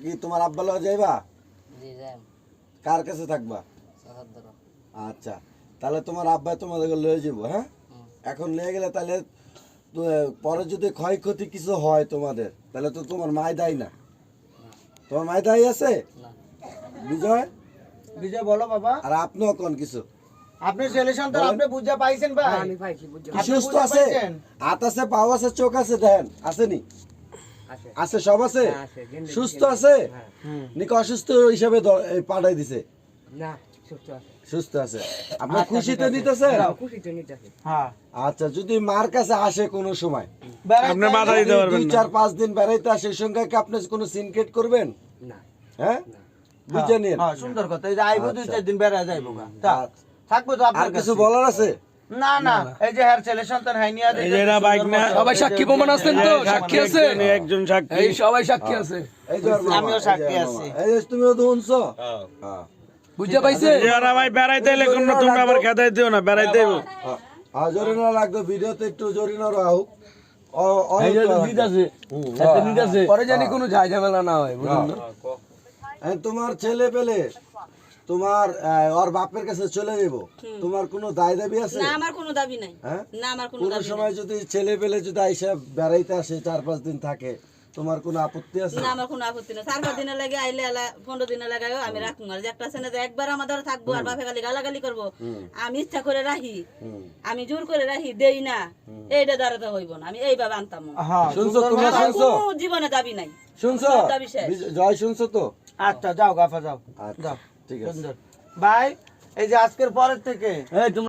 কি তোমার আব্বা লগে যাইবা? জি যাই। কার কাছে থাকবা? সহদর। আচ্ছা, তাহলে তোমার আব্বা তোমাদেরকে লয়ে যাবো। হ্যাঁ, এখন নিয়ে গেলে তাহলে পরে যদি ক্ষয়ক্ষতি কিছু হয় তোমাদের, তাহলে তো তোমার মায় দায়ী না। তোমার মায় দায়ী আছে? না। বিজয় বিজয় বলো বাবা। আর আপনিও কোন কিছু আপনি ছেলে সন্তান, আপনি বুঝা পাইছেন ভাই? আমি পাইছি বুঝছো কি সুস্থ আছে? হাত আছে, পাও আছে, চোখ আছে, দেন আসেনি? আছে আছে, সব আছে? আছে গেন্দে সুস্থ আছে? হ্যাঁ নাকি অসুস্থ হিসাবে পাঠাই দিছে? না সুস্থ আছে সুস্থ আছে। আপনার খুশিতে নিতেছেন? খুশি তো নিতেছে হ্যাঁ আচ্ছা, যদি মার কাছে আসে কোনো সময়, আপনি বাধা দিতে দুই চার পাঁচ দিন বেড়াইতে আসে, সেই সঙ্গে কি আপনি কোনো সিনক্রেট করবেন? না হ্যাঁ, বুঝে নিন। হ্যাঁ সুন্দর কথা। এই যে আইবো 2-4 দিন বেড়া যাইবো গা। তা থাকবো তো আর আপনার কিছু কাছে। বলার আছে? না না, এই যে হ্যার ছেলে সন্তান হাই নিয়া এই যে এরা বাইক না, সবাই সাক্ষী প্রমাণ আছেন তো? সাক্ষী আছে? একজন সাক্ষী। এই সবাই সাক্ষী আছে। এই যে ওর মামা, আমিও এই যে সাক্ষী ওর আছি। মামা। এই যে তুমিও তো শুনছো? হ্যাঁ। বুঝতে পাইছে? এই যে ওরা ভাই বেড়াইতে এলে কোনো তোমরা আবার খেদাই দিও না, বেড়াইতে দেবো। আর জরিনা রাখতো, ভিডিওতে একটু জরিনা রাখুক। এই যে দিতাছে, এত দিতাছে। পরে জানি কোনো ঝাই ঝামেলা না হয়, বুঝুন না? তোমার ছেলে পেলে তোমার ওর বাপের কাছে চলে যাব, তোমার কোনো দায় দাবি আছে? না আমার কোনো দাবি নাই। হ্যাঁ, না আমার কোনো কোনো দাবি নাই। সময় যদি ছেলে পেলে যদি আইসা বেড়াইতে আসে 4-5 দিন থাকে, তোমার কোনো আপত্তি আছে? না আমার কোনো আপত্তি নাই। 4-5 দিনের লাগে আইলে 15 দিনের লাগে আমি রাখবো। আর যে একটা ছেলে যে একবার আমাদের থাকবো আর বাপে খালি গালাগালি করবো, আমি ইচ্ছা করে রাখি, আমি জোর করে রাখি, দেই না, এইটা দ্বারা হইব না। আমি এইভাবে আনতাম। হ্যাঁ শুনছো? তোমরা আমার শুনছো? কোনো জীবনে দাবি নাই। শুনছো? দাবি শেষ। জয় শুনছো তো? আচ্ছা যাও গাফা যাও। আচ্ছা, যাও ঠিক আছে। সুন্দর ভাই, এই যে আজকের পরের থেকে এই তুমি